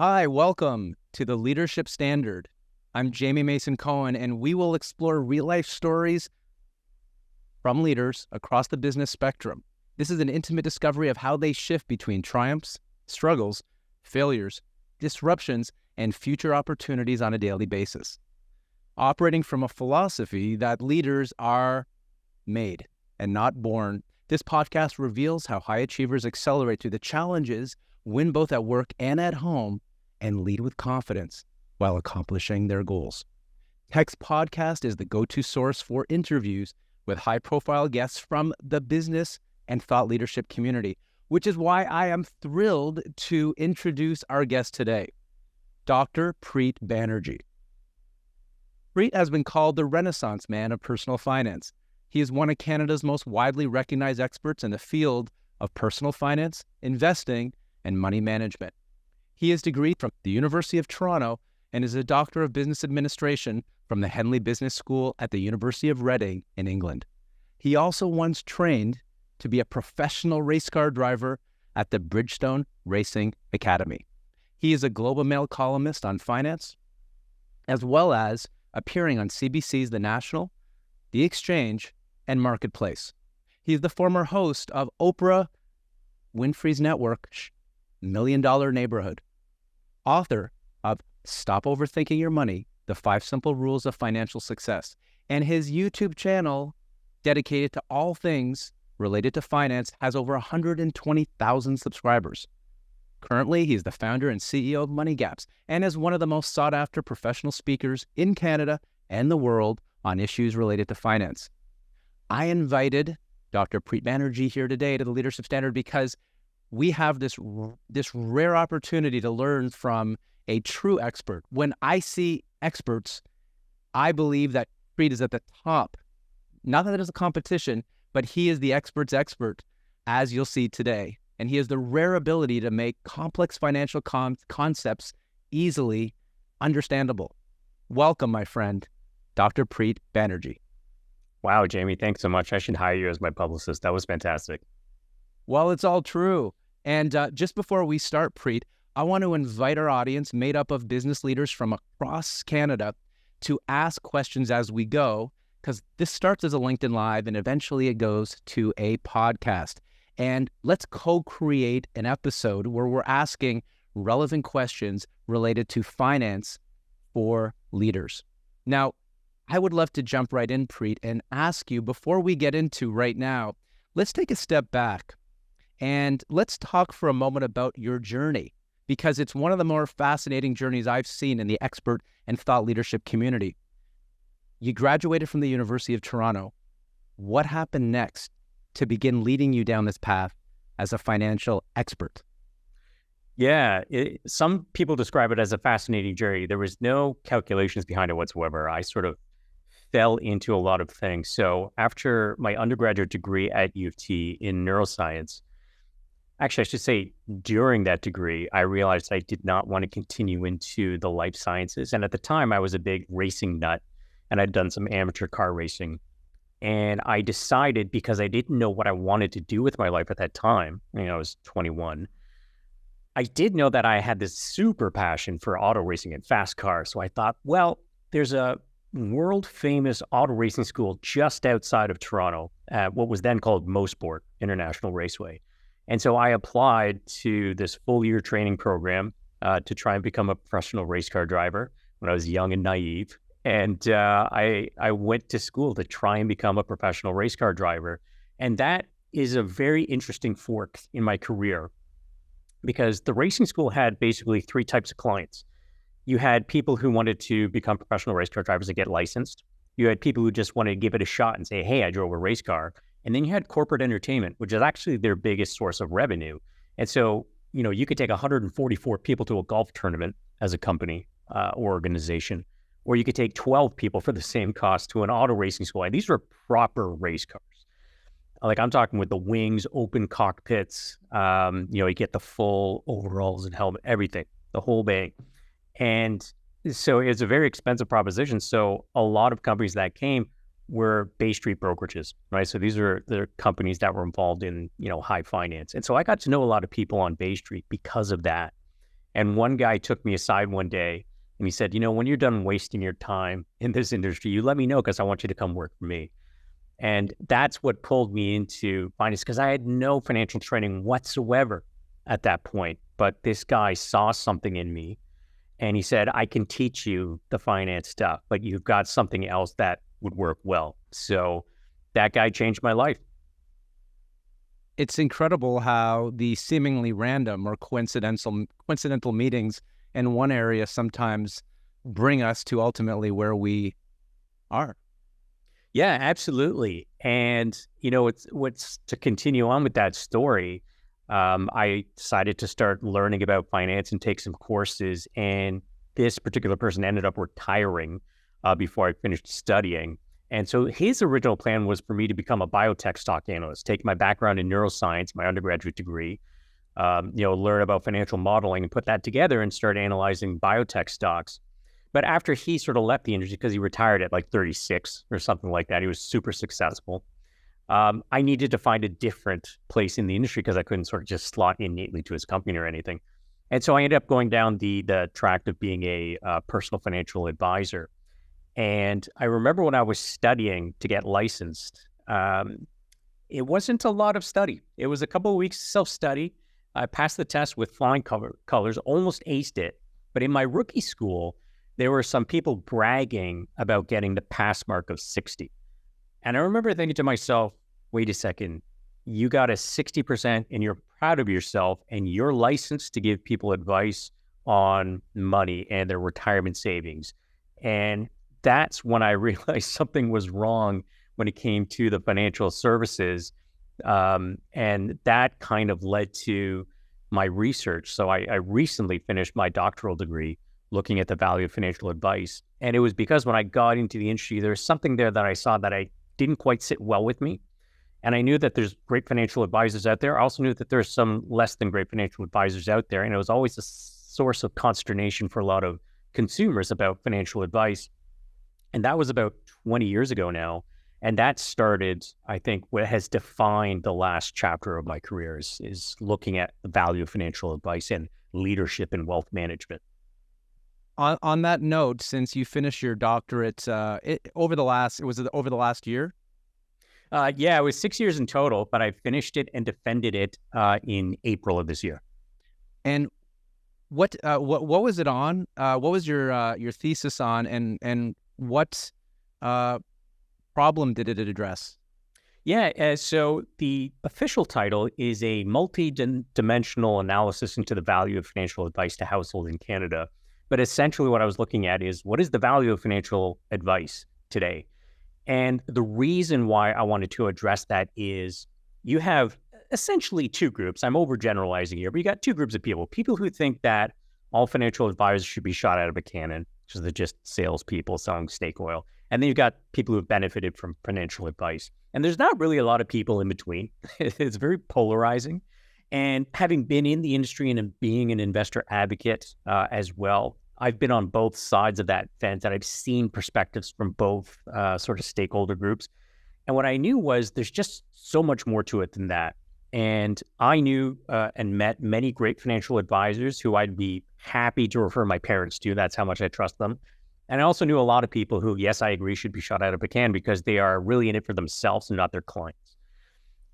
Hi, welcome to the Leadership Standard. I'm Jamie Mason-Cohen, and we will explore real-life stories from leaders across the business spectrum. This is an intimate discovery of how they shift between triumphs, struggles, failures, disruptions, and future opportunities on a daily basis. Operating from a philosophy that leaders are made and not born, this podcast reveals how high achievers accelerate through the challenges, win both at work and at home, and lead with confidence while accomplishing their goals. Tech's podcast is the go-to source for interviews with high-profile guests from the business and thought leadership community, which is why I am thrilled to introduce our guest today, Dr. Preet Banerjee. Preet has been called the Renaissance man of personal finance. He is one of Canada's most widely recognized experts in the field of personal finance, investing, and money management. He is degreed from the University of Toronto and is a Doctor of Business Administration from the Henley Business School at the University of Reading in England. He also once trained to be a professional race car driver at the Bridgestone Racing Academy. He is a Global Mail columnist on finance, as well as appearing on CBC's The National, The Exchange, and Marketplace. He is the former host of Oprah Winfrey's network, Million Dollar Neighbourhood, author of Stop Overthinking Your Money, The 5 Simple Rules of Financial Success, and his YouTube channel dedicated to all things related to finance has over 120,000 subscribers. Currently, he's the founder and CEO of Money Gaps and is one of the most sought-after professional speakers in Canada and the world on issues related to finance. I invited Dr. Preet Banerjee here today to the Leadership Standard because we have this rare opportunity to learn from a true expert. When I see experts, I believe that Preet is at the top. Not that it is a competition, but he is the expert's expert, as you'll see today. And he has the rare ability to make complex financial concepts easily understandable. Welcome, my friend, Dr. Preet Banerjee. Wow, Jamie, thanks so much. I should hire you as my publicist. That was fantastic. Well, it's all true. And just before we start, Preet, I want to invite our audience, made up of business leaders from across Canada, to ask questions as we go, because this starts as a LinkedIn Live and eventually it goes to a podcast. And let's co-create an episode where we're asking relevant questions related to finance for leaders. Now, I would love to jump right in, Preet, and ask you, before we get into right now, let's take a step back and let's talk for a moment about your journey, because it's one of the more fascinating journeys I've seen in the expert and thought leadership community. You graduated from the University of Toronto. What happened next to begin leading you down this path as a financial expert? Yeah, some people describe it as a fascinating journey. There was no calculations behind it whatsoever. I sort of fell into a lot of things. So after my undergraduate degree at U of T in neuroscience, actually, I should say during that degree, I realized I did not want to continue into the life sciences. And at the time, I was a big racing nut, and I'd done some amateur car racing. And I decided, because I didn't know what I wanted to do with my life at that time, I was 21, I did know that I had this super passion for auto racing and fast cars. So I thought, well, there's a world famous auto racing school just outside of Toronto at what was then called Mosport International Raceway. And so I applied to this full year training program to try and become a professional race car driver when I was young and naive. And I went to school to try and become a professional race car driver. And that is a very interesting fork in my career, because the racing school had basically 3 types of clients. You had people who wanted to become professional race car drivers and get licensed. You had people who just wanted to give it a shot and say, hey, I drove a race car. And then you had corporate entertainment, which is actually their biggest source of revenue. And so, you could take 144 people to a golf tournament as a company or organization, or you could take 12 people for the same cost to an auto racing school. And these were proper race cars. Like, I'm talking with the wings, open cockpits, you get the full overalls and helmet, everything, the whole bang. And so it's a very expensive proposition. So a lot of companies that came were Bay Street brokerages, right? So these are the companies that were involved in, high finance. And so I got to know a lot of people on Bay Street because of that. And one guy took me aside one day and he said, when you're done wasting your time in this industry, you let me know because I want you to come work for me. And that's what pulled me into finance because I had no financial training whatsoever at that point. But this guy saw something in me and he said, I can teach you the finance stuff, but you've got something else that would work well. So that guy changed my life. It's incredible how the seemingly random or coincidental meetings in one area sometimes bring us to ultimately where we are. Yeah, absolutely. And, what's to continue on with that story, I decided to start learning about finance and take some courses. And this particular person ended up retiring before I finished studying. And so his original plan was for me to become a biotech stock analyst, take my background in neuroscience, my undergraduate degree, learn about financial modeling and put that together and start analyzing biotech stocks. But after he sort of left the industry because he retired at like 36 or something like that, he was super successful. I needed to find a different place in the industry because I couldn't sort of just slot in neatly to his company or anything. And so I ended up going down the track of being a personal financial advisor. And I remember when I was studying to get licensed, it wasn't a lot of study. It was a couple of weeks self-study. I passed the test with flying colors, almost aced it. But in my rookie school, there were some people bragging about getting the pass mark of 60. And I remember thinking to myself, wait a second, you got a 60% and you're proud of yourself and you're licensed to give people advice on money and their retirement savings. And that's when I realized something was wrong when it came to the financial services. And that kind of led to my research. So I recently finished my doctoral degree looking at the value of financial advice. And it was because when I got into the industry, there was something there that I saw that I didn't quite sit well with me. And I knew that there's great financial advisors out there. I also knew that there's some less than great financial advisors out there. And it was always a source of consternation for a lot of consumers about financial advice. And that was about 20 years ago now. And that started, I think, what has defined the last chapter of my career is looking at the value of financial advice and leadership and wealth management. On that note, since you finished your doctorate over the last year? Yeah, it was 6 years in total, but I finished it and defended it in April of this year. And what was it on? What was your thesis on, and what problem did it address? Yeah, so the official title is a multi-dimensional analysis into the value of financial advice to households in Canada. But essentially what I was looking at is what is the value of financial advice today? And the reason why I wanted to address that is you have essentially two groups. I'm overgeneralizing here, but you got two groups of people who think that all financial advisors should be shot out of a cannon, because they're just salespeople selling snake oil. And then you've got people who have benefited from financial advice. And there's not really a lot of people in between. It's very polarizing. And having been in the industry and being an investor advocate as well, I've been on both sides of that fence, and I've seen perspectives from both sort of stakeholder groups. And what I knew was there's just so much more to it than that. And I knew and met many great financial advisors who I'd be happy to refer my parents to. That's how much I trust them. And I also knew a lot of people who, yes, I agree, should be shot out of a can because they are really in it for themselves and not their clients.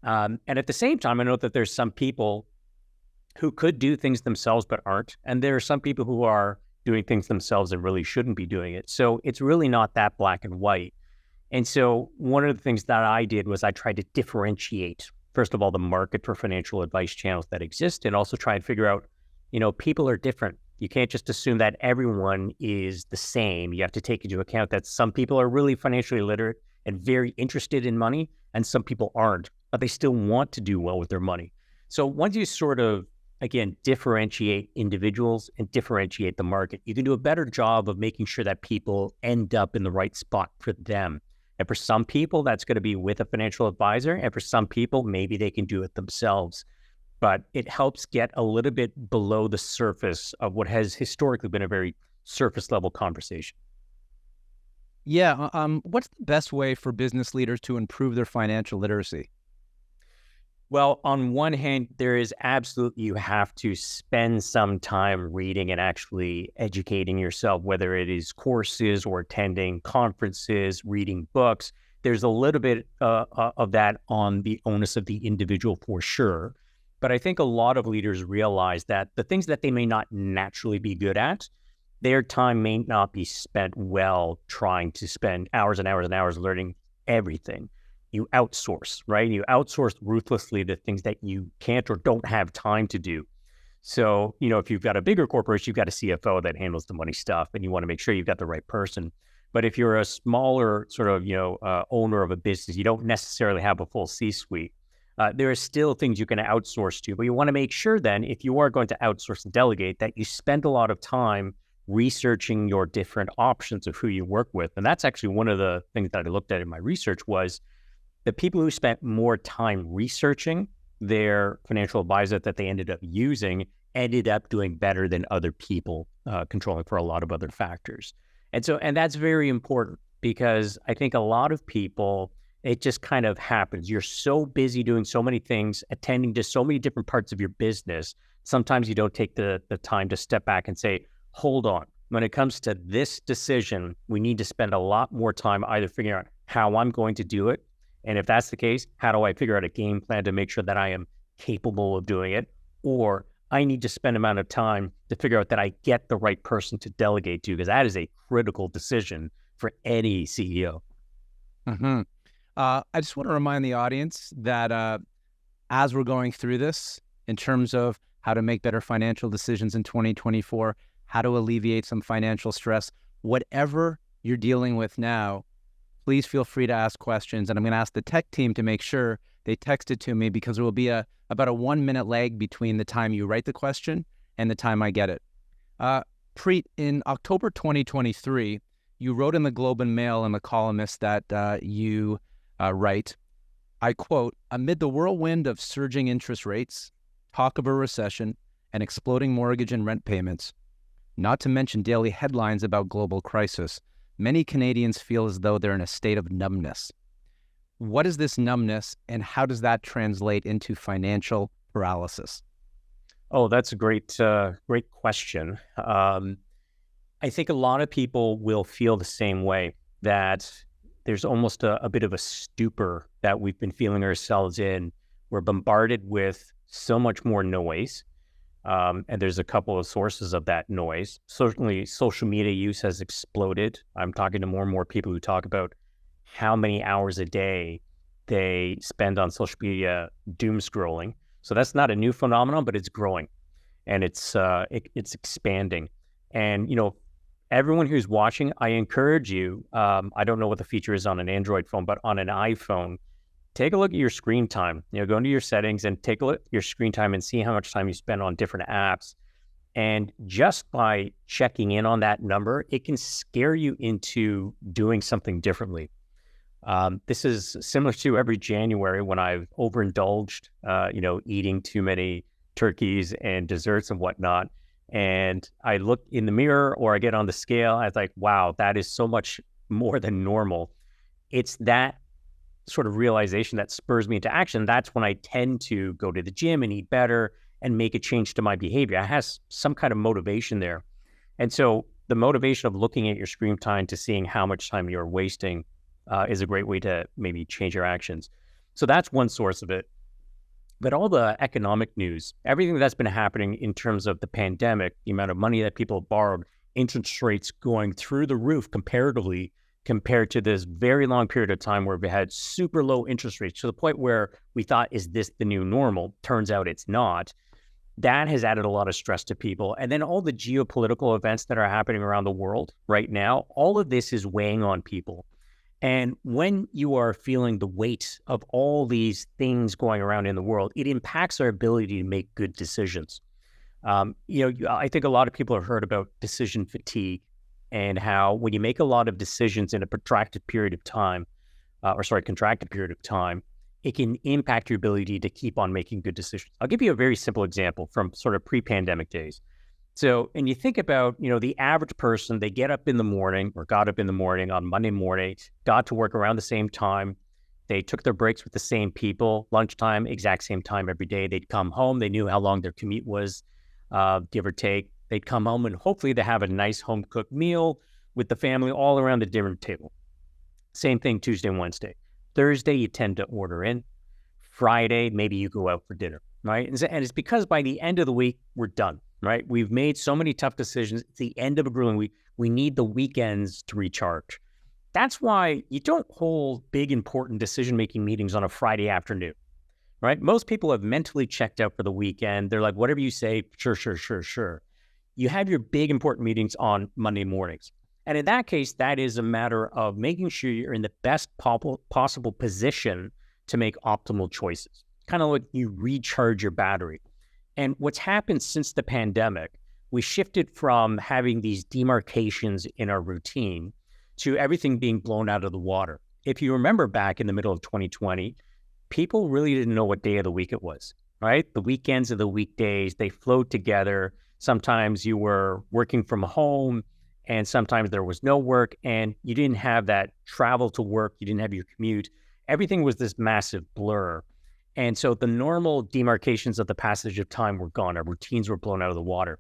And at the same time, I know that there's some people who could do things themselves but aren't. And there are some people who are doing things themselves and really shouldn't be doing it. So it's really not that black and white. And so one of the things that I did was I tried to differentiate, first of all, the market for financial advice channels that exist, and also try and figure out, people are different. You can't just assume that everyone is the same. You have to take into account that some people are really financially literate and very interested in money, and some people aren't, but they still want to do well with their money. So once you sort of, again, differentiate individuals and differentiate the market, you can do a better job of making sure that people end up in the right spot for them. And for some people, that's going to be with a financial advisor. And for some people, maybe they can do it themselves. But it helps get a little bit below the surface of what has historically been a very surface level conversation. Yeah. What's the best way for business leaders to improve their financial literacy? Well, on one hand, there is absolutely, you have to spend some time reading and actually educating yourself, whether it is courses or attending conferences, reading books. There's a little bit of that on the onus of the individual for sure. But I think a lot of leaders realize that the things that they may not naturally be good at, their time may not be spent well trying to spend hours and hours and hours learning everything. You outsource, right? You outsource ruthlessly the things that you can't or don't have time to do. So, if you've got a bigger corporation, you've got a CFO that handles the money stuff, and you want to make sure you've got the right person. But if you're a smaller sort of, owner of a business, you don't necessarily have a full C-suite. There are still things you can outsource to, but you want to make sure then, if you are going to outsource and delegate, that you spend a lot of time researching your different options of who you work with. And that's actually one of the things that I looked at in my research was the people who spent more time researching their financial advisor that they ended up using ended up doing better than other people controlling for a lot of other factors. And that's very important because I think a lot of people, it just kind of happens. You're so busy doing so many things, attending to so many different parts of your business. Sometimes you don't take the time to step back and say, hold on. When it comes to this decision, we need to spend a lot more time either figuring out how I'm going to do it. And if that's the case, how do I figure out a game plan to make sure that I am capable of doing it? Or I need to spend amount of time to figure out that I get the right person to delegate to, because that is a critical decision for any CEO. Mm-hmm. I just want to remind the audience that as we're going through this, in terms of how to make better financial decisions in 2024, how to alleviate some financial stress, whatever you're dealing with now, please feel free to ask questions. And I'm going to ask the tech team to make sure they text it to me, because there will be about a 1 minute lag between the time you write the question and the time I get it. Preet, in October 2023, you wrote in the Globe and Mail and the columnist that you write, I quote, amid the whirlwind of surging interest rates, talk of a recession, and exploding mortgage and rent payments, not to mention daily headlines about global crisis, many Canadians feel as though they're in a state of numbness. What is this numbness, and how does that translate into financial paralysis? Oh, that's a great question. I think a lot of people will feel the same way, that there's almost a bit of a stupor that we've been feeling ourselves in. We're bombarded with so much more noise. And there's a couple of sources of that noise. Certainly, social media use has exploded. I'm talking to more and more people who talk about how many hours a day they spend on social media doom scrolling. So that's not a new phenomenon, but it's growing, and it's expanding. And everyone who's watching, I encourage you. I don't know what the feature is on an Android phone, but on an iPhone, take a look at your screen time. Go into your settings and take a look at your screen time and see how much time you spend on different apps. And just by checking in on that number, it can scare you into doing something differently. This is similar to every January when I've overindulged, eating too many turkeys and desserts and whatnot. And I look in the mirror or I get on the scale. I was like, wow, that is so much more than normal. It's that sort of realization that spurs me into action. That's when I tend to go to the gym and eat better and make a change to my behavior. I have some kind of motivation there. And so the motivation of looking at your screen time to seeing how much time you're wasting is a great way to maybe change your actions. So that's one source of it. But all the economic news, everything that's been happening in terms of the pandemic, the amount of money that people have borrowed, interest rates going through the roof comparatively, compared to this very long period of time where we had super low interest rates to the point where we thought, is this the new normal? Turns out it's not. That has added a lot of stress to people. And then all the geopolitical events that are happening around the world right now, all of this is weighing on people. And when you are feeling the weight of all these things going around in the world, it impacts our ability to make good decisions. I think a lot of people have heard about decision fatigue, and how when you make a lot of decisions in a contracted period of time, it can impact your ability to keep on making good decisions. I'll give you a very simple example from sort of pre-pandemic days. So, and you think about, the average person, they get up in the morning or got up in the morning on Monday morning, got to work around the same time, They took their breaks with the same people, lunchtime, exact same time every day. They'd come home. They knew how long their commute was, give or take. They'd come home and hopefully they have a nice home cooked meal with the family all around the dinner table. Same thing Tuesday and Wednesday. Thursday, you tend to order in. Friday, maybe you go out for dinner, right? And it's because by the end of the week, we're done, right? We've made so many tough decisions. It's the end of a grueling week. We need the weekends to recharge. That's why you don't hold big, important decision-making meetings on a Friday afternoon, right? Most people have mentally checked out for the weekend. They're like, whatever you say, sure. You have your big, important meetings on Monday mornings. And in that case, that is a matter of making sure you're in the best possible position to make optimal choices, kind of like you recharge your battery. And what's happened since the pandemic, we shifted from having these demarcations in our routine to everything being blown out of the water. If you remember back in the middle of 2020, people really didn't know what day of the week it was, right? The weekends and the weekdays, they flowed together. Sometimes you were working from home and sometimes there was no work and you didn't have that travel to work. You didn't have your commute. Everything was this massive blur. And so the normal demarcations of the passage of time were gone. Our routines were blown out of the water.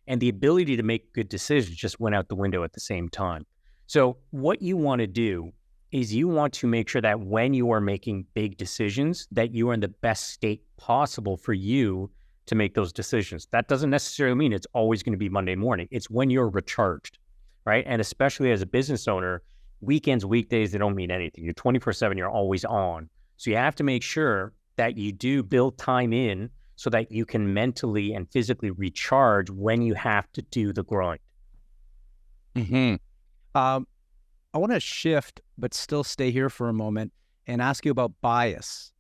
And the ability to make good decisions just went out the window at the same time. So what you want to do is you want to make sure that when you are making big decisions, that you are in the best state possible for you to make those decisions. That doesn't necessarily mean it's always going to be Monday morning. It's when you're recharged, right? And especially as a business owner, weekends, weekdays, they don't mean anything. You're 24/7, you're always on. So you have to make sure that you do build time in so that you can mentally and physically recharge when you have to do the grind. Mm-hmm. I want to shift, but still stay here for a moment and ask you about bias,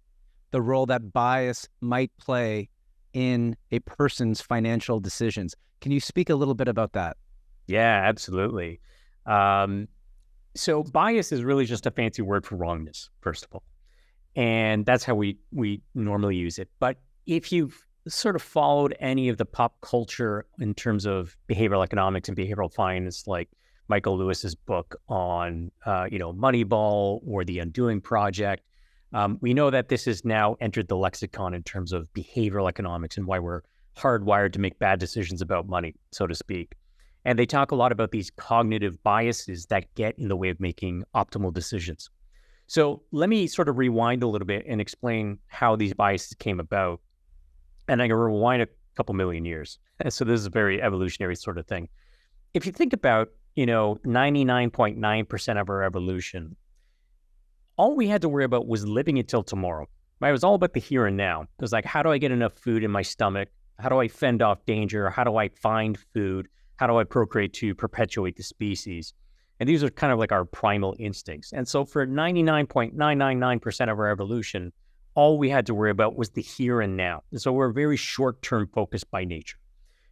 the role that bias might play in a person's financial decisions. Can you speak a little bit about that? Yeah, absolutely. So bias is really just a fancy word for wrongness, first of all. And that's how we normally use it. But if you've sort of followed any of the pop culture in terms of behavioral economics and behavioral finance, like Michael Lewis's book on, Moneyball or The Undoing Project, we know that this has now entered the lexicon in terms of behavioral economics and why we're hardwired to make bad decisions about money, so to speak. And they talk a lot about these cognitive biases that get in the way of making optimal decisions. So let me sort of rewind a little bit and explain how these biases came about. And I'm going to rewind a couple million years. So this is a very evolutionary sort of thing. If you think about 99.9% of our evolution, all we had to worry about was living until tomorrow, right? It was all about the here and now. It was like, how do I get enough food in my stomach? How do I fend off danger? How do I find food? How do I procreate to perpetuate the species? And these are kind of like our primal instincts. And so for 99.999% of our evolution, all we had to worry about was the here and now. And so we're very short-term focused by nature.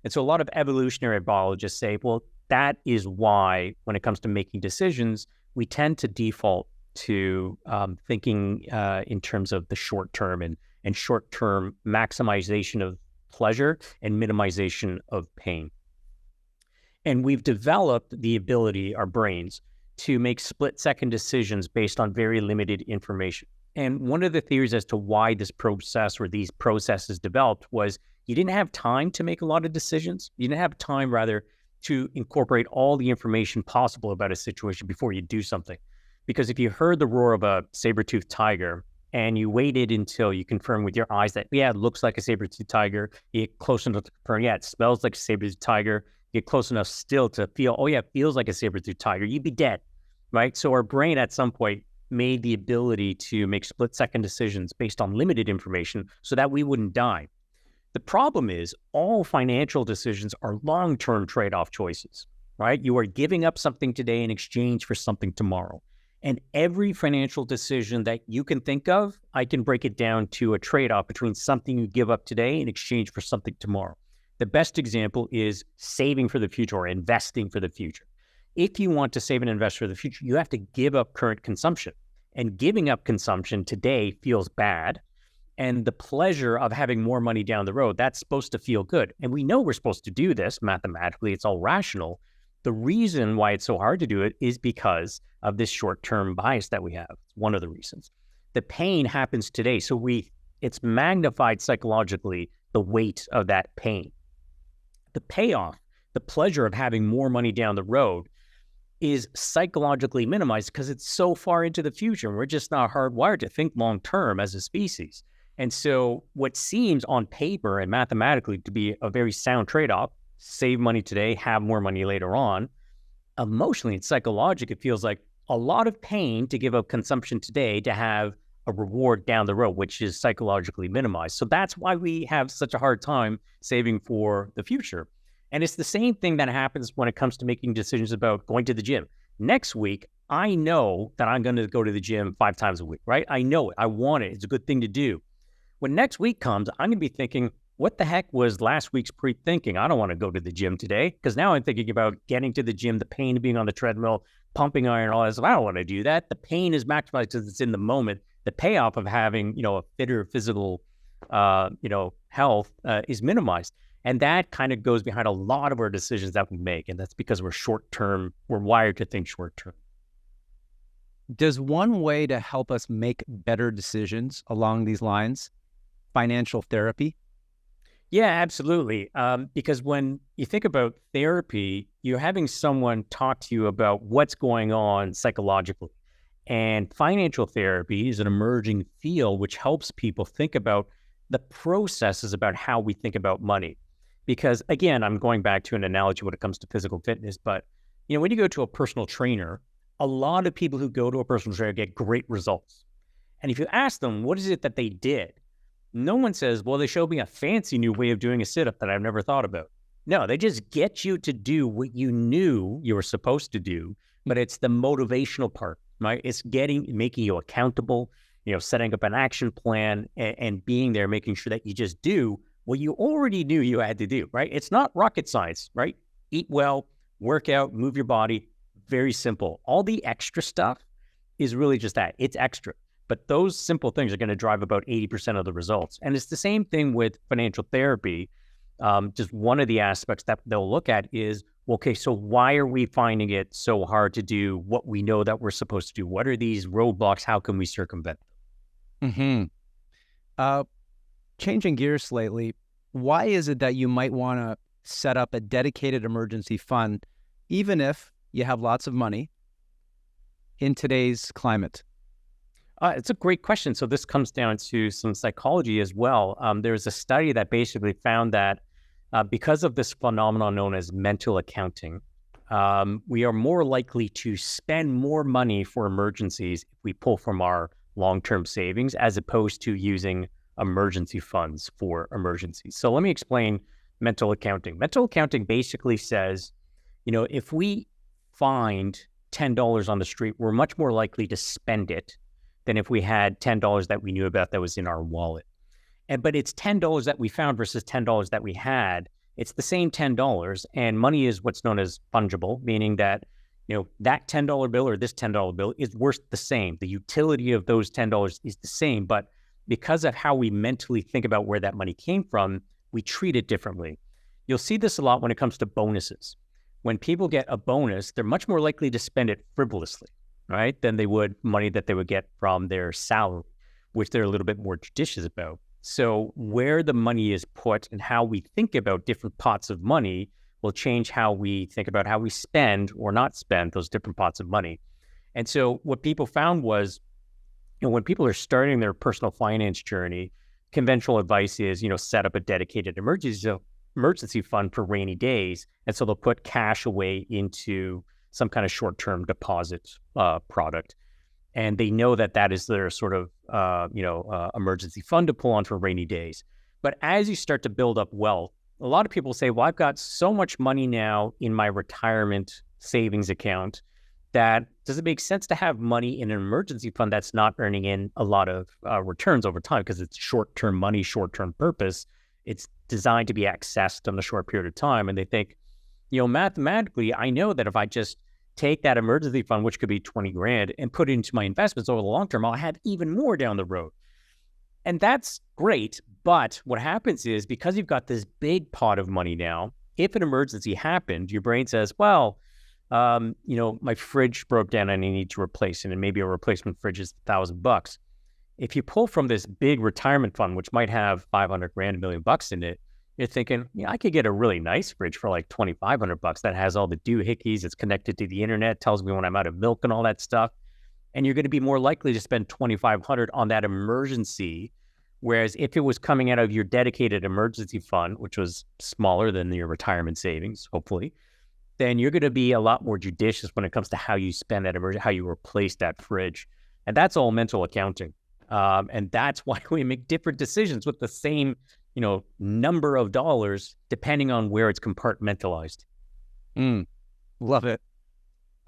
And so a lot of evolutionary biologists say, well, that is why when it comes to making decisions, we tend to default to thinking in terms of the short term and short-term maximization of pleasure and minimization of pain. And we've developed the ability, our brains, to make split-second decisions based on very limited information. And one of the theories as to why this process or these processes developed was you didn't have time to make a lot of decisions. You didn't have time, rather, to incorporate all the information possible about a situation before you do something. Because if you heard the roar of a saber-toothed tiger and you waited until you confirm with your eyes that, yeah, it looks like a saber-toothed tiger, you get close enough to confirm, yeah, it smells like a saber-toothed tiger, you get close enough still to feel, oh yeah, it feels like a saber-toothed tiger, you'd be dead, right? So our brain at some point made the ability to make split-second decisions based on limited information so that we wouldn't die. The problem is all financial decisions are long-term trade-off choices, right? You are giving up something today in exchange for something tomorrow. And every financial decision that you can think of, I can break it down to a trade-off between something you give up today in exchange for something tomorrow. The best example is saving for the future or investing for the future. If you want to save and invest for the future, you have to give up current consumption. And giving up consumption today feels bad. And the pleasure of having more money down the road, that's supposed to feel good. And we know we're supposed to do this mathematically. It's all rational. The reason why it's so hard to do it is because of this short-term bias that we have. It's one of the reasons. the pain happens today. So it's magnified psychologically, the weight of that pain. The payoff, the pleasure of having more money down the road is psychologically minimized because it's so far into the future. We're just not hardwired to think long term as a species. And so what seems on paper and mathematically to be a very sound trade-off, save money today, have more money later on, emotionally and psychologically, it feels like a lot of pain to give up consumption today to have a reward down the road, which is psychologically minimized. So that's why we have such a hard time saving for the future. And it's the same thing that happens when it comes to making decisions about going to the gym. Next week, I know that I'm going to go to the gym 5 times a week, right? I know it. I want it. It's a good thing to do. When next week comes, I'm going to be thinking, what the heck was last week's Preet thinking? I don't want to go to the gym today, because now I'm thinking about getting to the gym, the pain of being on the treadmill, pumping iron, all this. I don't want to do that. The pain is maximized because it's in the moment. The payoff of having, a fitter physical, health is minimized. And that kind of goes behind a lot of our decisions that we make. And that's because we're short-term. We're wired to think short-term. Does one way to help us make better decisions along these lines, financial therapy? Yeah, absolutely. Because when you think about therapy, you're having someone talk to you about what's going on psychologically. And financial therapy is an emerging field which helps people think about the processes about how we think about money. Because again, I'm going back to an analogy when it comes to physical fitness, but when you go to a personal trainer, a lot of people who go to a personal trainer get great results. And if you ask them, what is it that they did? No one says, well, they showed me a fancy new way of doing a sit-up that I've never thought about. No, they just get you to do what you knew you were supposed to do, but it's the motivational part, right? It's making you accountable, setting up an action plan and being there, making sure that you just do what you already knew you had to do, right? It's not rocket science, right? Eat well, work out, move your body, very simple. All the extra stuff is really just that. It's extra. But those simple things are going to drive about 80% of the results. And it's the same thing with financial therapy. Just one of the aspects that they'll look at is, okay, so why are we finding it so hard to do what we know that we're supposed to do? What are these roadblocks? How can we circumvent them? Changing gears slightly, why is it that you might want to set up a dedicated emergency fund, even if you have lots of money in today's climate? It's a great question. So this comes down to some psychology as well. There's a study that basically found that because of this phenomenon known as mental accounting, we are more likely to spend more money for emergencies if we pull from our long-term savings as opposed to using emergency funds for emergencies. So let me explain mental accounting. Mental accounting basically says, if we find $10 on the street, we're much more likely to spend it than if we had $10 that we knew about that was in our wallet. But it's $10 that we found versus $10 that we had. It's the same $10, and money is what's known as fungible, meaning that that $10 bill or this $10 bill is worth the same. The utility of those $10 is the same, but because of how we mentally think about where that money came from, we treat it differently. You'll see this a lot when it comes to bonuses. When people get a bonus, they're much more likely to spend it frivolously, right, than they would money that they would get from their salary, which they're a little bit more judicious about. So where the money is put and how we think about different pots of money will change how we think about how we spend or not spend those different pots of money. And so what people found was, when people are starting their personal finance journey, conventional advice is, set up a dedicated emergency fund for rainy days. And so they'll put cash away into some kind of short-term deposit product. And they know that that is their sort of, emergency fund to pull on for rainy days. But as you start to build up wealth, a lot of people say, well, I've got so much money now in my retirement savings account that does it make sense to have money in an emergency fund that's not earning in a lot of returns over time because it's short-term money, short-term purpose. It's designed to be accessed on a short period of time. And they think, mathematically, I know that if I just take that emergency fund, which could be 20 grand, and put it into my investments over the long term, I'll have even more down the road. And that's great. But what happens is, because you've got this big pot of money now, if an emergency happened, your brain says, well, my fridge broke down and I need to replace it. And maybe a replacement fridge is $1,000. If you pull from this big retirement fund, which might have 500 grand, $1 million in it, you're thinking, yeah, I could get a really nice fridge for like 2,500 bucks that has all the doohickeys. It's connected to the internet, tells me when I'm out of milk and all that stuff. And you're going to be more likely to spend 2,500 on that emergency. Whereas if it was coming out of your dedicated emergency fund, which was smaller than your retirement savings, hopefully, then you're going to be a lot more judicious when it comes to how you spend that emergency, how you replace that fridge. And that's all mental accounting. And that's why we make different decisions with the same, number of dollars, depending on where it's compartmentalized. Love it.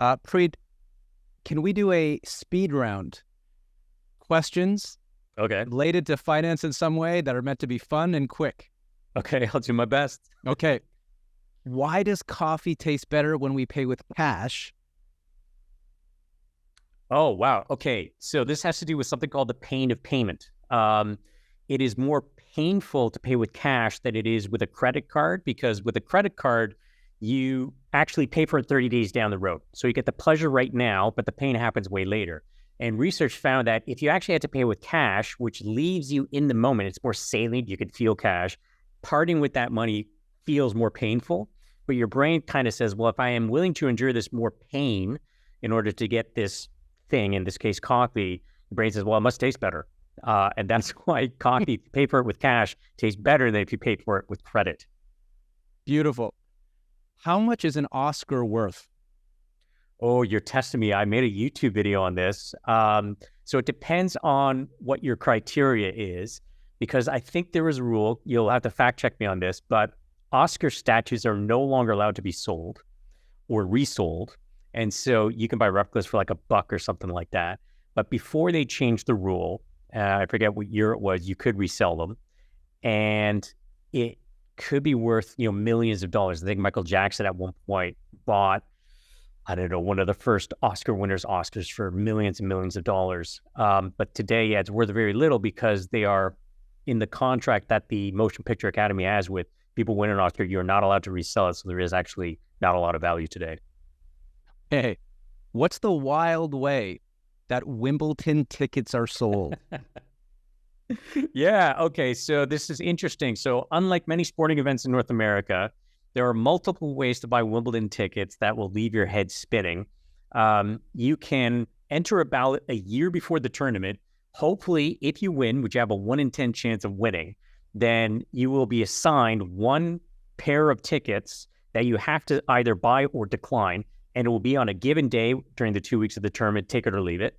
Preet, can we do a speed round? Questions related to finance in some way that are meant to be fun and quick. Okay, I'll do my best. Okay. Why does coffee taste better when we pay with cash? Oh, wow. Okay. So this has to do with something called the pain of payment. It is more painful to pay with cash than it is with a credit card, because with a credit card, you actually pay for it 30 days down the road. So you get the pleasure right now, but the pain happens way later. And research found that if you actually had to pay with cash, which leaves you in the moment, it's more salient, you could feel cash, parting with that money feels more painful. But your brain kind of says, well, if I am willing to endure this more pain in order to get this thing, in this case, coffee, the brain says, well, it must taste better. And that's why coffee, if you pay for it with cash, tastes better than if you pay for it with credit. Beautiful. How much is an Oscar worth? Oh, you're testing me. I made a YouTube video on this. So it depends on what your criteria is, because I think there is a rule. You'll have to fact check me on this, but Oscar statues are no longer allowed to be sold or resold. And so you can buy replicas for like $1 or something like that. But before they changed the rule, I forget what year it was, you could resell them. And it could be worth, millions of dollars. I think Michael Jackson at one point bought, I don't know, one of the first Oscar winners' Oscars for millions and millions of dollars. But today, it's worth very little because they are in the contract that the Motion Picture Academy has with people winning an Oscar. You're not allowed to resell it. So there is actually not a lot of value today. Hey, what's the wild way that Wimbledon tickets are sold? Yeah. Okay. So this is interesting. So unlike many sporting events in North America, there are multiple ways to buy Wimbledon tickets that will leave your head spinning. You can enter a ballot a year before the tournament. Hopefully, if you win, which you have a 1 in 10 chance of winning, then you will be assigned one pair of tickets that you have to either buy or decline. And it will be on a given day during the 2 weeks of the tournament, take it or leave it.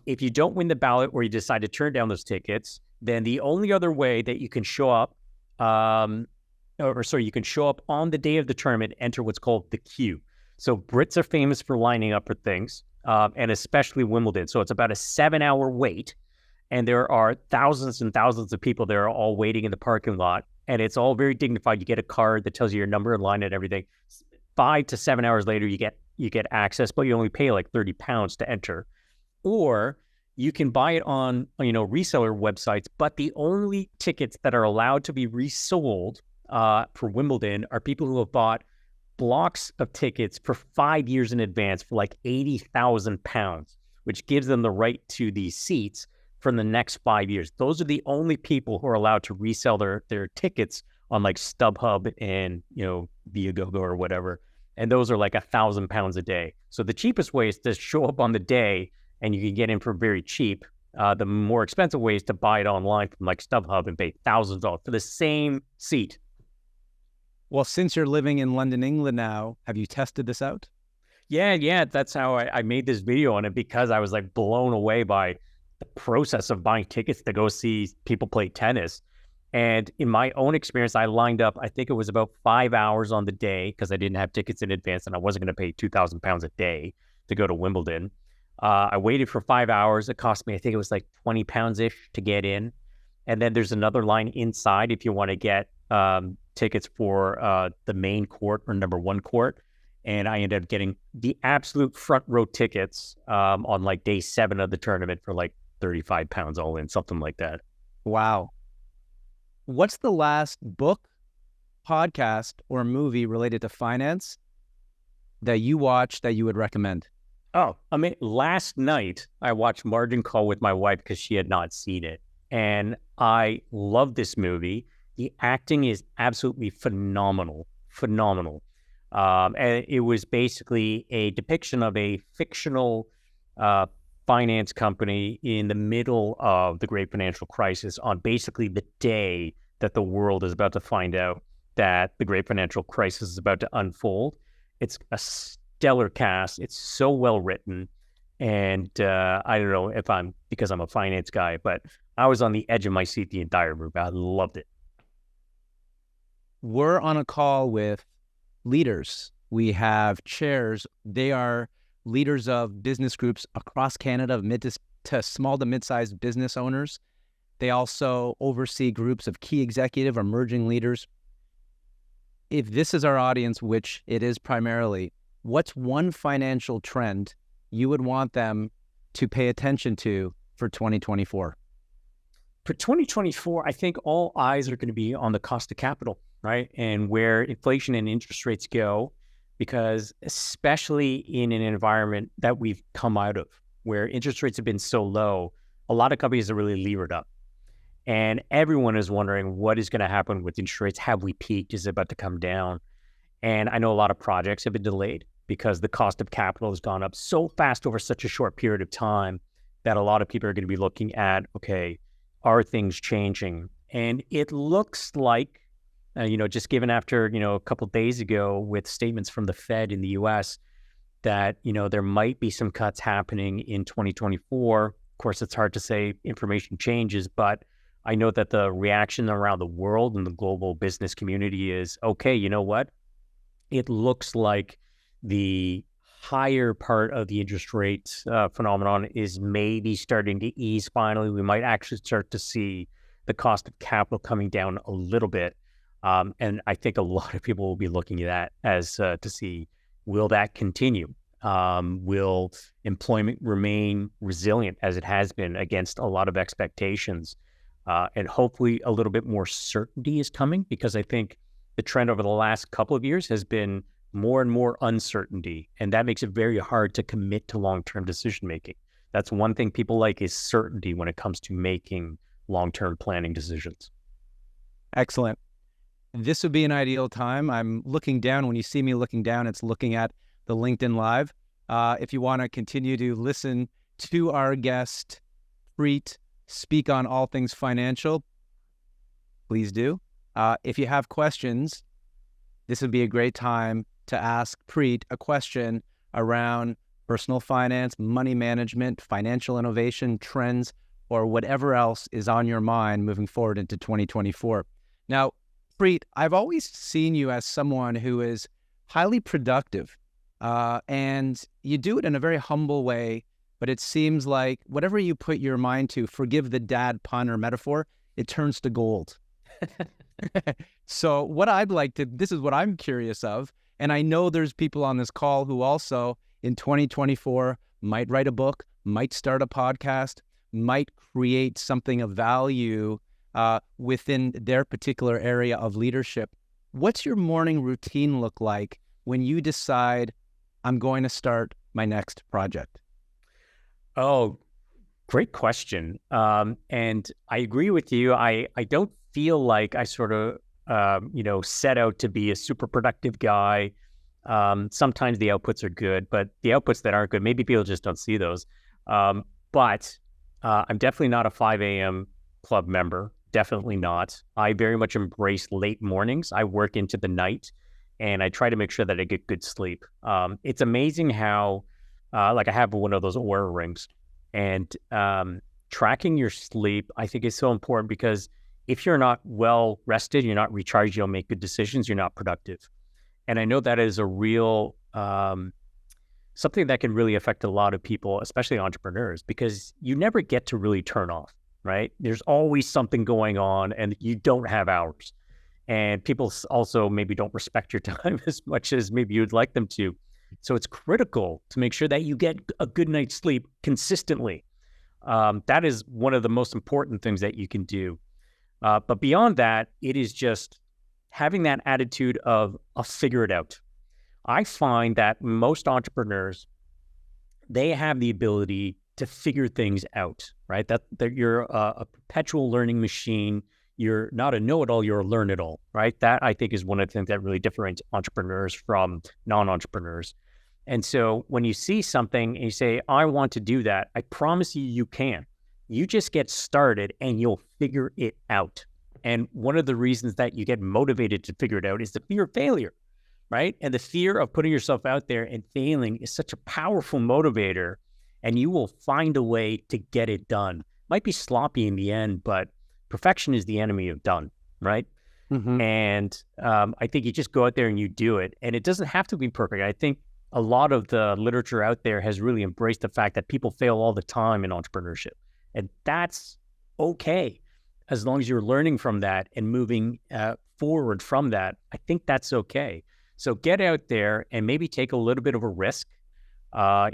If you don't win the ballot or you decide to turn down those tickets, then the only other way that you can show up, you can show up on the day of the tournament, enter what's called the queue. So Brits are famous for lining up for things, and especially Wimbledon. So it's about a 7-hour wait, and there are thousands and thousands of people there all waiting in the parking lot, and it's all very dignified. You get a card that tells you your number and line and everything. 5 to 7 hours later, you get access, but you only pay like £30 to enter. Or you can buy it on, reseller websites, but the only tickets that are allowed to be resold for Wimbledon are people who have bought blocks of tickets for 5 years in advance for like £80,000, which gives them the right to these seats for the next 5 years. Those are the only people who are allowed to resell their tickets on like StubHub and, Viagogo or whatever. And those are like £1,000 a day. So the cheapest way is to show up on the day and you can get in for very cheap. The more expensive way is to buy it online from like StubHub and pay thousands of dollars for the same seat. Well, since you're living in London, England now, have you tested this out? Yeah. That's how I made this video on it, because I was like blown away by the process of buying tickets to go see people play tennis. And in my own experience, I lined up, I think it was about 5 hours on the day because I didn't have tickets in advance and I wasn't going to pay £2,000 a day to go to Wimbledon. I waited for 5 hours. It cost me, I think it was like £20-ish to get in. And then there's another line inside if you want to get tickets for the main court or number 1 court. And I ended up getting the absolute front row tickets on like day 7 of the tournament for like £35 all in, something like that. Wow. What's the last book, podcast, or movie related to finance that you watched that you would recommend? Oh, I mean, last night I watched Margin Call with my wife because she had not seen it. And I love this movie. The acting is absolutely phenomenal, phenomenal. And it was basically a depiction of a fictional uh, finance company in the middle of the great financial crisis on basically the day that the world is about to find out that the great financial crisis is about to unfold. It's a stellar cast. It's so well written. And I don't know if I'm because I'm a finance guy, but I was on the edge of my seat the entire movie. I loved it. We're on a call with leaders. We have chairs. They are leaders of business groups across Canada, to small to mid-sized business owners. They also oversee groups of key executive emerging leaders. If this is our audience, which it is primarily, what's one financial trend you would want them to pay attention to for 2024? For 2024, I think all eyes are going to be on the cost of capital, right? And where inflation and interest rates go, because especially in an environment that we've come out of, where interest rates have been so low, a lot of companies are really levered up. And everyone is wondering what is going to happen with interest rates. Have we peaked? Is it about to come down? And I know a lot of projects have been delayed because the cost of capital has gone up so fast over such a short period of time that a lot of people are going to be looking at, okay, are things changing? And it looks like, just given after, a couple of days ago with statements from the Fed in the US that, there might be some cuts happening in 2024. Of course, it's hard to say, information changes, but I know that the reaction around the world and the global business community is, okay, you know what? It looks like the higher part of the interest rate phenomenon is maybe starting to ease finally. We might actually start to see the cost of capital coming down a little bit. And I think a lot of people will be looking at that as to see, will that continue? Will employment remain resilient as it has been against a lot of expectations? And hopefully a little bit more certainty is coming, because I think the trend over the last couple of years has been more and more uncertainty, and that makes it very hard to commit to long-term decision-making. That's one thing people like, is certainty when it comes to making long-term planning decisions. Excellent. This would be an ideal time. I'm looking down. When you see me looking down, it's looking at the LinkedIn Live. If you want to continue to listen to our guest, Preet, speak on all things financial, please do. If you have questions, this would be a great time to ask Preet a question around personal finance, money management, financial innovation, trends, or whatever else is on your mind moving forward into 2024. Now, Preet, I've always seen you as someone who is highly productive, and you do it in a very humble way, but it seems like whatever you put your mind to, forgive the dad pun or metaphor, it turns to gold. So what I'd like to, this is what I'm curious of, and I know there's people on this call who also in 2024 might write a book, might start a podcast, might create something of value within their particular area of leadership. What's your morning routine look like when you decide, I'm going to start my next project? Oh, great question. And I agree with you. I don't feel like I sort of, set out to be a super productive guy. Sometimes the outputs are good, but the outputs that aren't good, maybe people just don't see those. But I'm definitely not a 5 a.m. club member. Definitely not. I very much embrace late mornings. I work into the night, and I try to make sure that I get good sleep. It's amazing how, I have one of those Oura rings, and tracking your sleep, I think, is so important, because if you're not well rested, you're not recharged, you don't make good decisions, you're not productive. And I know that is a real, something that can really affect a lot of people, especially entrepreneurs, because you never get to really turn off, right? There's always something going on, and you don't have hours. And people also maybe don't respect your time as much as maybe you'd like them to. So it's critical to make sure that you get a good night's sleep consistently. That is one of the most important things that you can do. But beyond that, it is just having that attitude of, I'll figure it out. I find that most entrepreneurs, they have the ability to figure things out, right? That you're a perpetual learning machine. You're not a know-it-all, you're a learn-it-all, right? That, I think, is one of the things that really differentiates entrepreneurs from non-entrepreneurs. And so when you see something and you say, I want to do that, I promise you, you can. You just get started and you'll figure it out. And one of the reasons that you get motivated to figure it out is the fear of failure, right? And the fear of putting yourself out there and failing is such a powerful motivator, and you will find a way to get it done. Might be sloppy in the end, but perfection is the enemy of done, right? Mm-hmm. And I think you just go out there and you do it. And it doesn't have to be perfect. I think a lot of the literature out there has really embraced the fact that people fail all the time in entrepreneurship. And that's okay. As long as you're learning from that and moving forward from that, I think that's okay. So get out there and maybe take a little bit of a risk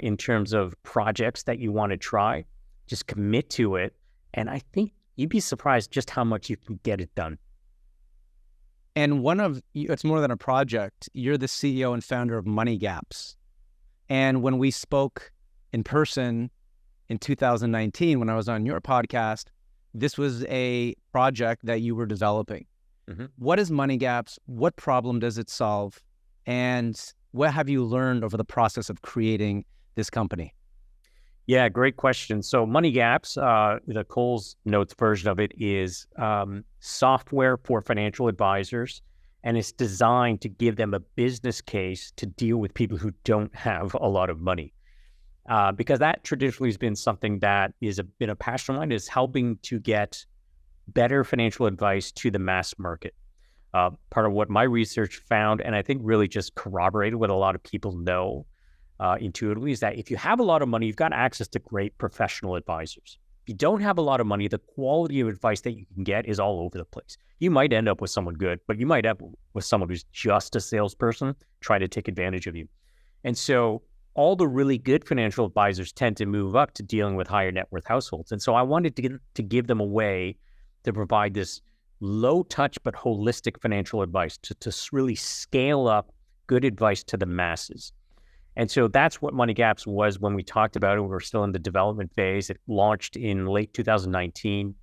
in terms of projects that you want to try. Just commit to it. And I think you'd be surprised just how much you can get it done. And it's more than a project. You're the CEO and founder of Money Gaps. And when we spoke in person in 2019, when I was on your podcast, this was a project that you were developing. Mm-hmm. What is Money Gaps? What problem does it solve? And what have you learned over the process of creating this company? Yeah, great question. So Money Gaps, the Coles Notes version of it is software for financial advisors, and it's designed to give them a business case to deal with people who don't have a lot of money. Because that traditionally has been something that been a passion of mine, is helping to get better financial advice to the mass market. Part of what my research found, and I think really just corroborated what a lot of people know intuitively, is that if you have a lot of money, you've got access to great professional advisors. If you don't have a lot of money, the quality of advice that you can get is all over the place. You might end up with someone good, but you might end up with someone who's just a salesperson trying to take advantage of you. And so all the really good financial advisors tend to move up to dealing with higher net worth households. And so I wanted to give them a way to provide this low touch but holistic financial advice to really scale up good advice to the masses. And so that's what Money Gaps was when we talked about it. We were still in the development phase. It launched in late 2019.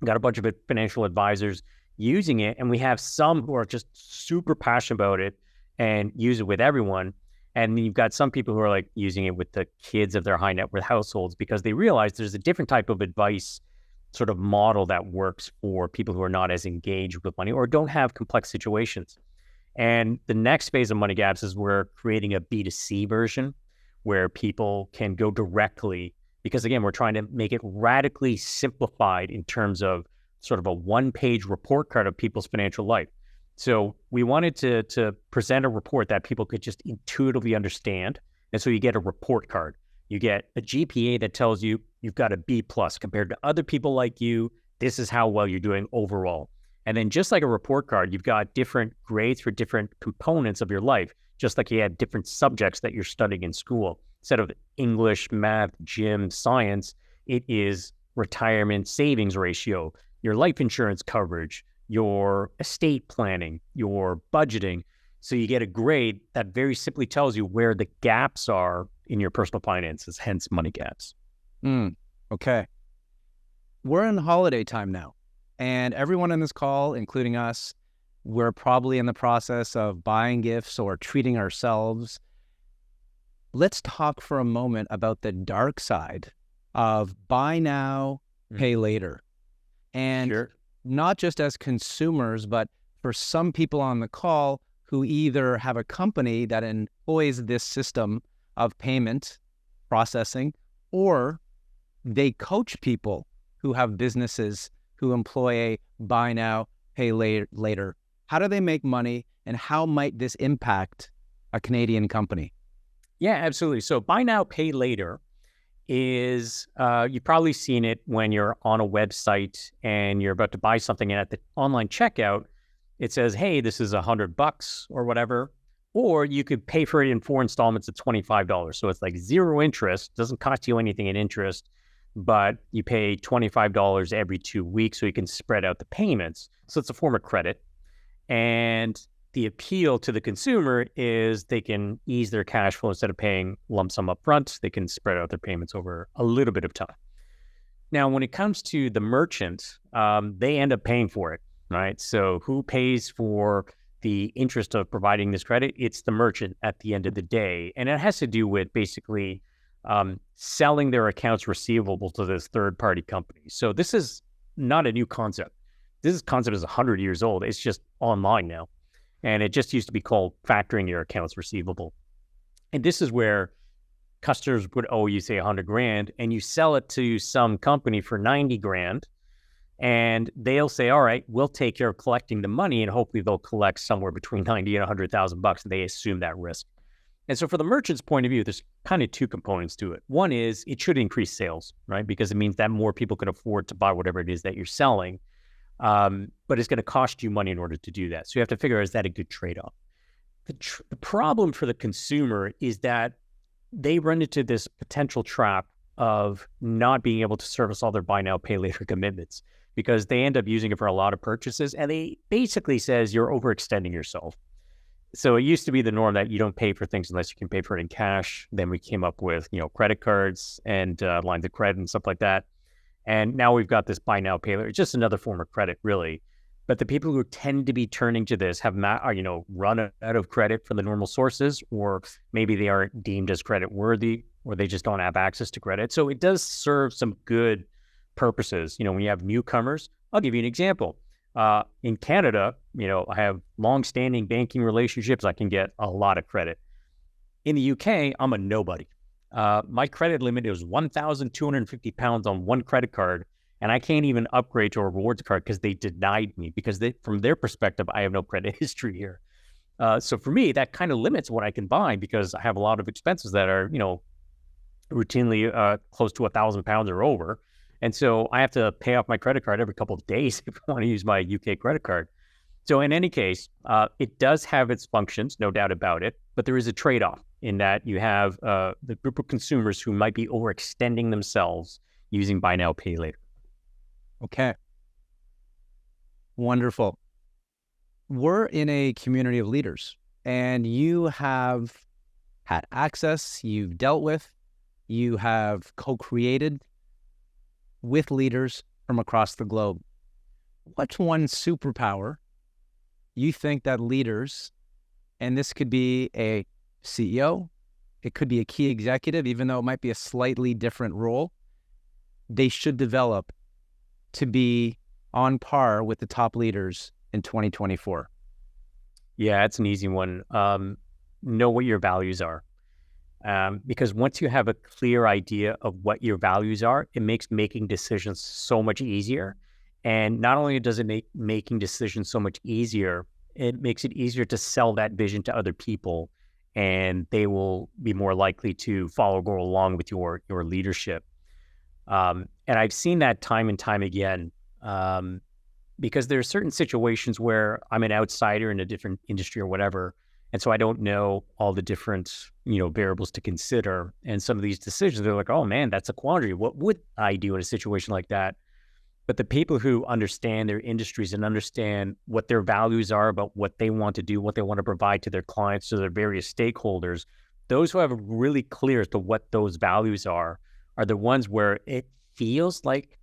Got a bunch of financial advisors using it, and we have some who are just super passionate about it and use it with everyone. And you've got some people who are like using it with the kids of their high net worth households because they realize there's a different type of advice sort of model that works for people who are not as engaged with money or don't have complex situations. And the next phase of Money Gaps is we're creating a B2C version where people can go directly, because again, we're trying to make it radically simplified in terms of sort of a one-page report card of people's financial life. So we wanted to present a report that people could just intuitively understand. And so you get a report card. You get a GPA that tells you you've got a B+ compared to other people like you. This is how well you're doing overall. And then just like a report card, you've got different grades for different components of your life, just like you have different subjects that you're studying in school. Instead of English, math, gym, science, it is retirement savings ratio, your life insurance coverage, your estate planning, your budgeting. So you get a grade that very simply tells you where the gaps are in your personal finances, hence Money Gaps. Okay. We're in holiday time now. And everyone on this call, including us, we're probably in the process of buying gifts or treating ourselves. Let's talk for a moment about the dark side of buy now, pay later. And not just as consumers, but for some people on the call who either have a company that employs this system of payment processing, or they coach people who have businesses who employ a buy now, pay later. How do they make money, and how might this impact a Canadian company? Yeah, absolutely. So buy now, pay later is, you've probably seen it when you're on a website and you're about to buy something, and at the online checkout, it says, hey, this is $100 or whatever, or you could pay for it in 4 installments of $25. So it's like zero interest, doesn't cost you anything in interest, but you pay $25 every 2 weeks so you can spread out the payments. So it's a form of credit. And the appeal to the consumer is they can ease their cash flow instead of paying lump sum up front. They can spread out their payments over a little bit of time. Now, when it comes to the merchant, they end up paying for it, right? So who pays for the interest of providing this credit? It's the merchant at the end of the day. And it has to do with basically selling their accounts receivable to this third-party company. So this is not a new concept. This concept is 100 years old. It's just online now. And it just used to be called factoring your accounts receivable. And this is where customers would owe you, say, 100 grand, and you sell it to some company for 90 grand. And they'll say, all right, we'll take care of collecting the money, and hopefully they'll collect somewhere between 90 and 100,000 bucks, and they assume that risk. And so for the merchant's point of view, there's kind of two components to it. One is it should increase sales, right? Because it means that more people can afford to buy whatever it is that you're selling. But it's going to cost you money in order to do that. So you have to figure out, is that a good trade-off? The problem for the consumer is that they run into this potential trap of not being able to service all their buy now, pay later commitments, because they end up using it for a lot of purchases, and they basically says you're overextending yourself. So it used to be the norm that you don't pay for things unless you can pay for it in cash. Then we came up with, credit cards and lines of credit and stuff like that. And now we've got this buy now, pay later. It's just another form of credit, really. But the people who tend to be turning to this have run out of credit from the normal sources, or maybe they aren't deemed as credit worthy, or they just don't have access to credit. So it does serve some good purposes. When you have newcomers, I'll give you an example. In Canada, I have long-standing banking relationships. I can get a lot of credit. In the UK, I'm a nobody. My credit limit is 1,250 pounds on one credit card, and I can't even upgrade to a rewards card because they denied me, because from their perspective, I have no credit history here. So for me, that kind of limits what I can buy, because I have a lot of expenses that are, routinely close to 1,000 pounds or over. And so I have to pay off my credit card every couple of days if I want to use my UK credit card. So in any case, it does have its functions, no doubt about it, but there is a trade-off in that you have the group of consumers who might be overextending themselves using buy now, pay later. Okay. Wonderful. We're in a community of leaders, and you have had access, you've dealt with, you have co-created with leaders from across the globe. What's one superpower you think that leaders, and this could be a CEO, it could be a key executive, even though it might be a slightly different role, they should develop to be on par with the top leaders in 2024? Yeah, it's an easy one. Know what your values are. Because once you have a clear idea of what your values are, it makes making decisions so much easier. And not only does it make making decisions so much easier, it makes it easier to sell that vision to other people, and they will be more likely to go along with your leadership. And I've seen that time and time again, because there are certain situations where I'm an outsider in a different industry or whatever, and so I don't know all the different, variables to consider. And some of these decisions, they're like, oh man, that's a quandary. What would I do in a situation like that? But the people who understand their industries and understand what their values are about what they want to do, what they want to provide to their clients, to their various stakeholders, those who have really clear as to what those values are the ones where it feels like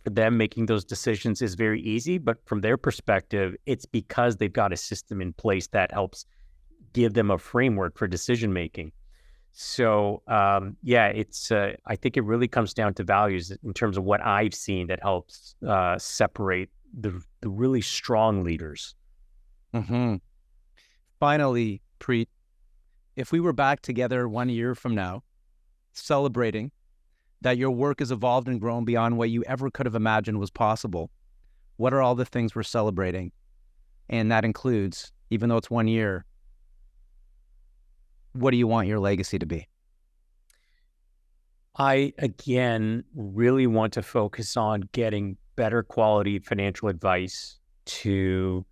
for them making those decisions is very easy. But from their perspective, it's because they've got a system in place that helps give them a framework for decision making. So it's I think it really comes down to values in terms of what I've seen that helps separate the really strong leaders. Mm-hmm. Finally, Preet, if we were back together 1 year from now, celebrating that your work has evolved and grown beyond what you ever could have imagined was possible, what are all the things we're celebrating? And that includes, even though it's 1 year, what do you want your legacy to be? I, again, really want to focus on getting better quality financial advice to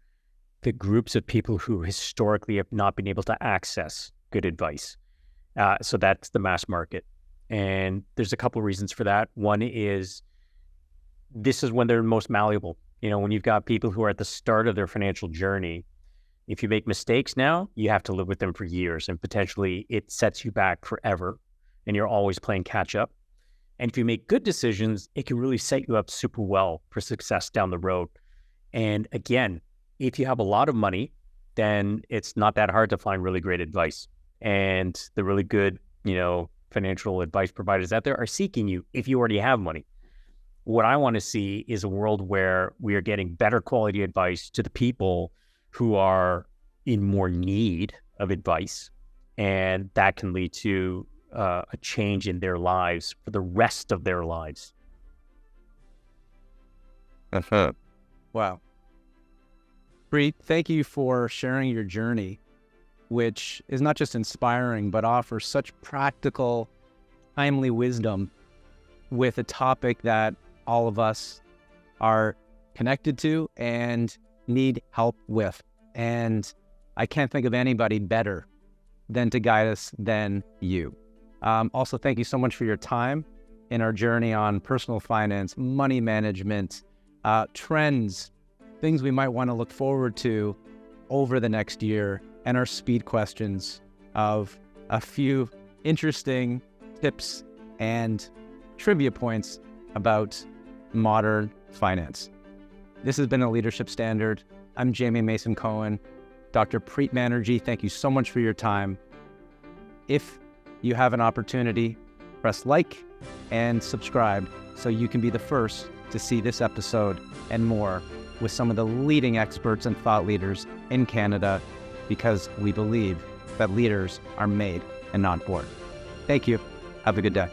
the groups of people who historically have not been able to access good advice. So that's the mass market. And there's a couple of reasons for that. One is this is when they're most malleable. When you've got people who are at the start of their financial journey, If you make mistakes now, you have to live with them for years, and potentially it sets you back forever, and you're always playing catch up. And if you make good decisions, it can really set you up super well for success down the road. And again, if you have a lot of money, then it's not that hard to find really great advice. And the really good, financial advice providers out there are seeking you if you already have money. What I want to see is a world where we are getting better quality advice to the people who are in more need of advice. And that can lead to a change in their lives for the rest of their lives. Wow. Preet, thank you for sharing your journey, which is not just inspiring, but offers such practical, timely wisdom with a topic that all of us are connected to and need help with. And I can't think of anybody better than to guide us than you. Also, thank you so much for your time in our journey on personal finance, money management, trends, things we might want to look forward to over the next year, and our speed questions of a few interesting tips and trivia points about modern finance. This has been a Leadership Standard. I'm Jamie Mason-Cohen. Dr. Preet Banerjee, thank you so much for your time. If you have an opportunity, press like and subscribe so you can be the first to see this episode and more with some of the leading experts and thought leaders in Canada, because we believe that leaders are made and not born. Thank you. Have a good day.